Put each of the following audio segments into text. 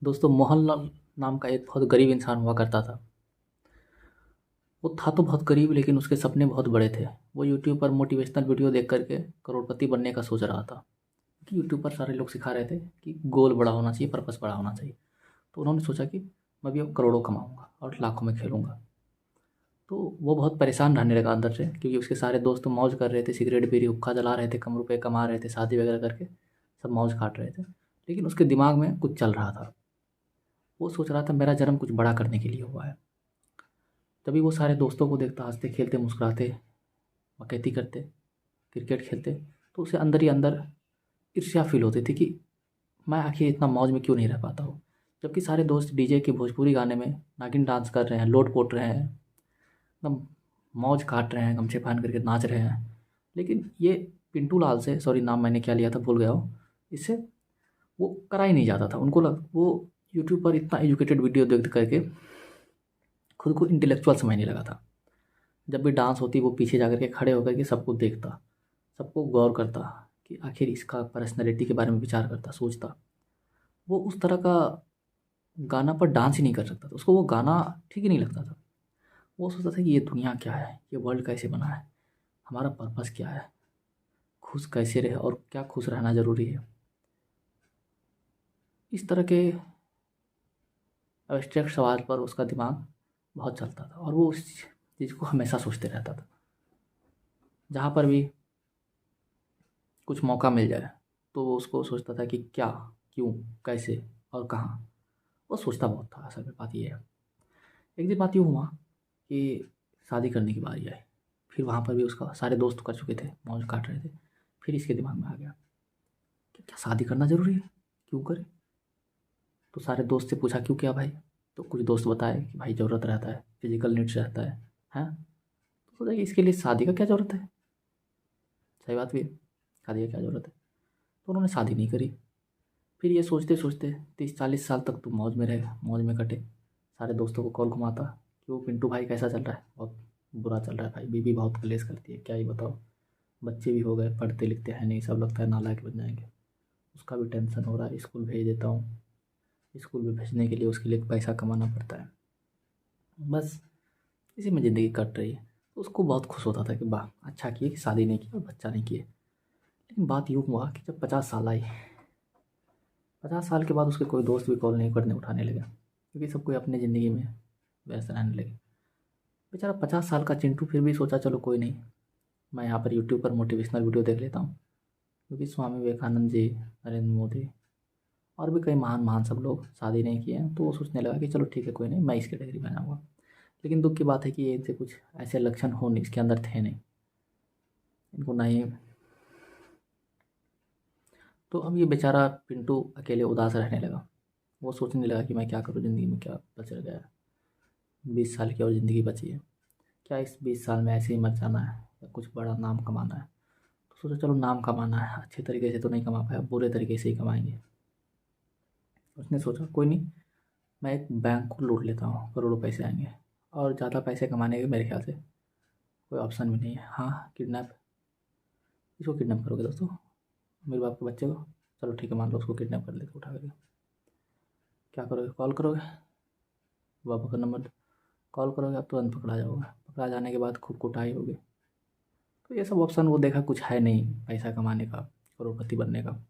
दोस्तों मोहनलाल नाम का एक बहुत गरीब इंसान हुआ करता था। वो था तो बहुत गरीब लेकिन उसके सपने बहुत बड़े थे। वो यूट्यूब पर मोटिवेशनल वीडियो देख करके करोड़पति बनने का सोच रहा था कि यूट्यूब पर सारे लोग सिखा रहे थे कि गोल बड़ा होना चाहिए, पर्पस बड़ा होना चाहिए। तो उन्होंने सोचा कि मैं भी अब करोड़ों कमाऊंगा और लाखों में खेलूंगा। तो वो बहुत परेशान रहने लगा अंदर से, क्योंकि उसके सारे दोस्त तो मौज कर रहे थे, सिगरेट बीड़ी हुक्का जला रहे थे, कम रुपए कमा रहे थे, शादी वगैरह करके सब मौज काट रहे थे। लेकिन उसके दिमाग में कुछ चल रहा था। वो सोच रहा था मेरा जन्म कुछ बड़ा करने के लिए हुआ है। तभी वो सारे दोस्तों को देखता, हँसते खेलते मुस्कुराते, डकैती करते, क्रिकेट खेलते, तो उसे अंदर ही अंदर ईर्ष्या फील होती थी कि मैं आखिर इतना मौज में क्यों नहीं रह पाता हूँ। जबकि सारे दोस्त डीजे के भोजपुरी गाने में नागिन डांस कर रहे हैं, लोट पोट रहे हैं, एकदम मौज काट रहे हैं, गमछे पहन करके नाच रहे हैं। लेकिन ये पिंटू लाल से, सॉरी नाम मैंने क्या लिया था भूल गया हूँ, इससे वो करा ही नहीं जाता था। उनको वो यूट्यूब पर इतना एजुकेटेड वीडियो देख करके खुद को इंटेलेक्चुअल समझने लगा था। जब भी डांस होती वो पीछे जा कर के खड़े होकर के सबको देखता, सबको गौर करता कि आखिर इसका पर्सनैलिटी के बारे में विचार करता, सोचता। वो उस तरह का गाना पर डांस ही नहीं कर सकता था, उसको वो गाना ठीक ही नहीं लगता था। वो सोचता था कि ये दुनिया क्या है, ये वर्ल्ड कैसे बना है, हमारा पर्पस क्या है, खुश कैसे रहे और क्या खुश रहना ज़रूरी है। इस तरह के एब्स्ट्रैक्ट सवाल पर उसका दिमाग बहुत चलता था और वो उस चीज़ को हमेशा सोचते रहता था। जहाँ पर भी कुछ मौका मिल जाए तो वो उसको सोचता था कि क्या, क्यों, कैसे और कहाँ। वो सोचता बहुत था। असल में बात ये है, एक दिन बात यूँ हुआ कि शादी करने की बारी आई। फिर वहाँ पर भी उसका सारे दोस्त कर चुके थे, मौज काट रहे थे। फिर इसके दिमाग में आ गया कि क्या शादी करना ज़रूरी है, क्यों करें। तो सारे दोस्त से पूछा क्यों, क्या भाई। तो कुछ दोस्त बताए कि भाई ज़रूरत रहता है, फिजिकल नीड्स रहता है, हैं। तो सोचा कि इसके लिए शादी का क्या ज़रूरत है। सही बात भी है, शादी का क्या ज़रूरत है। तो उन्होंने शादी नहीं करी। फिर ये सोचते सोचते 30-40 साल तक तो मौज में रहे, मौज में कटे। सारे दोस्तों को कॉल घुमाता कि वो पिंटू भाई कैसा चल रहा है। बहुत बुरा चल रहा है भाई, बीवी बहुत कलेश करती है, क्या ही बताओ। बच्चे भी हो गए, पढ़ते लिखते हैं नहीं, सब लगता है नालायक बन जाएंगे। उसका भी टेंशन हो रहा है, स्कूल भेज देता हूँ। स्कूल में भेजने के लिए उसके लिए पैसा कमाना पड़ता है। बस इसी में ज़िंदगी कट रही है। तो उसको बहुत खुश होता था कि वाह अच्छा किए कि शादी नहीं की और बच्चा नहीं किए। लेकिन बात यूँ हुआ कि जब 50 साल आई, 50 साल के बाद उसके कोई दोस्त भी कॉल नहीं करने उठाने लगे, क्योंकि सब कोई अपनी ज़िंदगी में व्यस्त रहने लगे। बेचारा 50 साल का चिंटू फिर भी सोचा चलो कोई नहीं, मैं यहाँ पर यूट्यूब पर मोटिवेशनल वीडियो देख लेता हूँ। क्योंकि स्वामी विवेकानंद जी, नरेंद्र मोदी और भी कई महान महान सब लोग शादी नहीं किए हैं, तो वो सोचने लगा कि चलो ठीक है कोई नहीं, मैं इस कैटेगरी में आऊँगा। लेकिन दुःख की बात है कि ये इनसे कुछ ऐसे लक्षण हो नहीं, इसके अंदर थे नहीं, इनको नहीं। तो अब ये बेचारा पिंटू अकेले उदास रहने लगा। वो सोचने लगा कि मैं क्या करूँ, ज़िंदगी में क्या बच गया है। 20 साल की और ज़िंदगी बची है, क्या इस 20 साल में ऐसे ही मर जाना है या कुछ बड़ा नाम कमाना है। तो सोचा चलो नाम कमाना है, अच्छे तरीके से तो नहीं कमा पाया, बुरे तरीके से ही कमाएंगे। उसने सोचा कोई नहीं, मैं एक बैंक को लूट लेता हूँ, करोड़ों पैसे आएंगे। और ज़्यादा पैसे कमाने के मेरे ख्याल से कोई ऑप्शन भी नहीं है। हाँ किडनैप, इसको किडनैप करोगे दोस्तों, मेरे बाप के बच्चे को। चलो ठीक है मान लो उसको किडनैप कर लेते उठा करके। क्या करोगे, कॉल करोगे बाबा का नंबर, कॉल करोगे, आप तुरंत पकड़ा जाओगे। पकड़ा जाने के बाद खूब कुटाई होगी। तो ये सब ऑप्शन वो देखा कुछ है नहीं पैसा कमाने का, करोड़पति बनने का।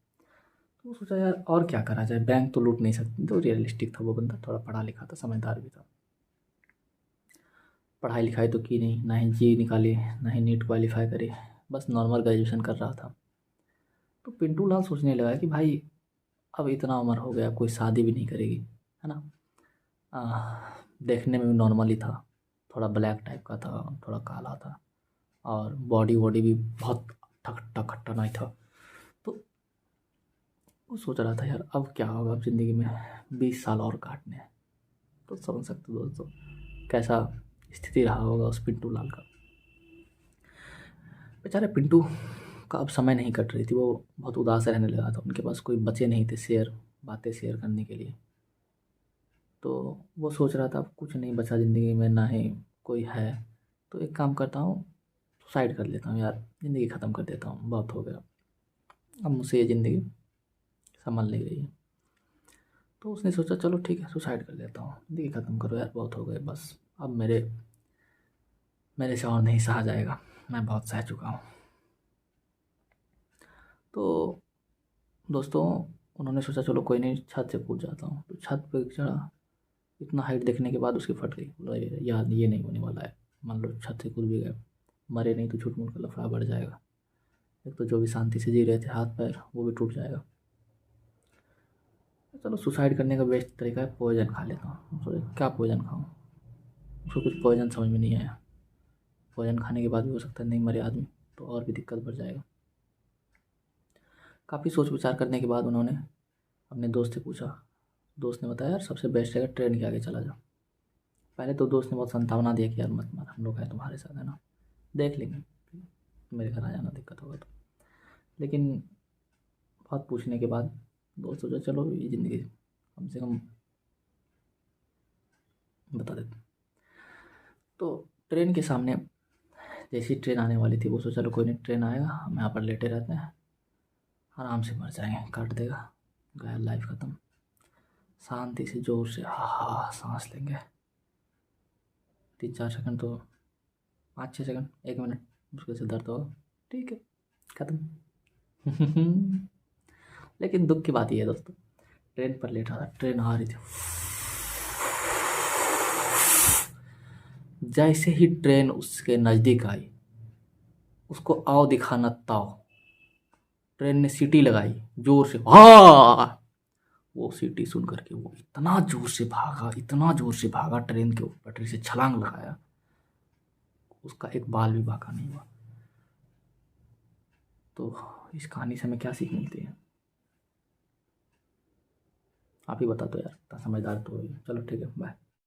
तो वो सोचा यार और क्या करा जाए, बैंक तो लूट नहीं सकते। तो रियलिस्टिक था वो बंदा, थोड़ा पढ़ा लिखा था, समझदार भी था। पढ़ाई लिखाई तो की नहीं, ना ही जी निकाली, ना ही नीट क्वालिफाई करी, बस नॉर्मल ग्रेजुएशन कर रहा था। तो पिंटू लाल सोचने लगा कि भाई अब इतना उम्र हो गया, कोई शादी भी नहीं करेगी, है ना। देखने में भी नॉर्मल ही था, थोड़ा ब्लैक टाइप का था, थोड़ा काला था, और बॉडी वॉडी भी बहुत खट्टा खट्टा नहीं था। तो वो सोच रहा था यार अब क्या होगा, अब ज़िंदगी में 20 साल और काटने हैं। तो समझ सकते हो दोस्तों कैसा स्थिति रहा होगा उस पिंटू लाल का। बेचारे पिंटू का अब समय नहीं कट रही थी, वो बहुत उदास रहने लगा था। उनके पास कोई बचे नहीं थे बातें शेयर करने के लिए। तो वो सोच रहा था अब कुछ नहीं बचा ज़िंदगी में, ना ही कोई है। तो एक काम करता हूँ, सुसाइड कर लेता हूँ यार, ज़िंदगी ख़त्म कर देता हूँ, बहुत हो गया, अब मुझसे ये ज़िंदगी संभल नहीं रही है। तो उसने सोचा चलो ठीक है सुसाइड कर लेता हूँ, ज़िंदगी ख़त्म करो यार, बहुत हो गए बस, अब मेरे मेरे से और नहीं सहा जाएगा, मैं बहुत सह चुका हूँ। तो दोस्तों उन्होंने सोचा चलो कोई नहीं छत से कूद जाता हूँ, तो छत पे चढ़ा। इतना हाइट देखने के बाद उसकी फट गई, बोला यार ये नहीं होने वाला है, मान लो छत से कूद भी गए, मरे नहीं तो झूठ मूठ का लफड़ा बढ़ जाएगा, एक तो जो भी शांति से जी रहे थे हाथ पैर वो भी टूट जाएगा। चलो सुसाइड करने का बेस्ट तरीका है पॉइजन खा लेता हूँ। सोचे क्या पॉइजन खाऊँ, उसको कुछ पॉइजन समझ में नहीं आया। पॉइजन खाने के बाद भी हो सकता है नहीं मरे आदमी, तो और भी दिक्कत बढ़ जाएगा। काफ़ी सोच विचार करने के बाद उन्होंने अपने दोस्त से पूछा। दोस्त ने बताया यार सबसे बेस्ट है ट्रेन के आगे चला जाओ। पहले तो दोस्त ने बहुत संतावना दिया कि यार मत मार, हम लोग हैं तुम्हारे साथ, है ना, देख लेंगे, मेरे घर आ जाना दिक्कत होगा तो। लेकिन बहुत पूछने के बाद दोस्त सोचा चलो ये ज़िंदगी कम से कम बता देते। तो ट्रेन के सामने जैसी ट्रेन आने वाली थी वो सोचा चलो कोई नहीं ट्रेन आएगा, हम यहाँ पर लेटे रहते हैं, आराम से मर जाएंगे, काट देगा, गया लाइफ ख़त्म। शांति से जोर से हा सांस लेंगे, 3-4 सेकंड तो 5-6 सेकंड 1 मिनट मुश्किल से दर्द होगा, ठीक है ख़त्म। लेकिन दुख की बात ये है दोस्तों, ट्रेन पर लेटा था, ट्रेन आ रही थी, जैसे ही ट्रेन उसके नज़दीक आई उसको आओ दिखाना ताओ, ट्रेन ने सीटी लगाई जोर से, हाँ वो सीटी सुन करके वो इतना जोर से भागा, इतना जोर से भागा, ट्रेन के पटरी से छलांग लगाया, उसका एक बाल भी बाका नहीं हुआ। तो इस कहानी से हमें क्या सीख मिलती है, आप ही बता दो यार, इतना समझदार तो हो ही। चलो ठीक है, बाय।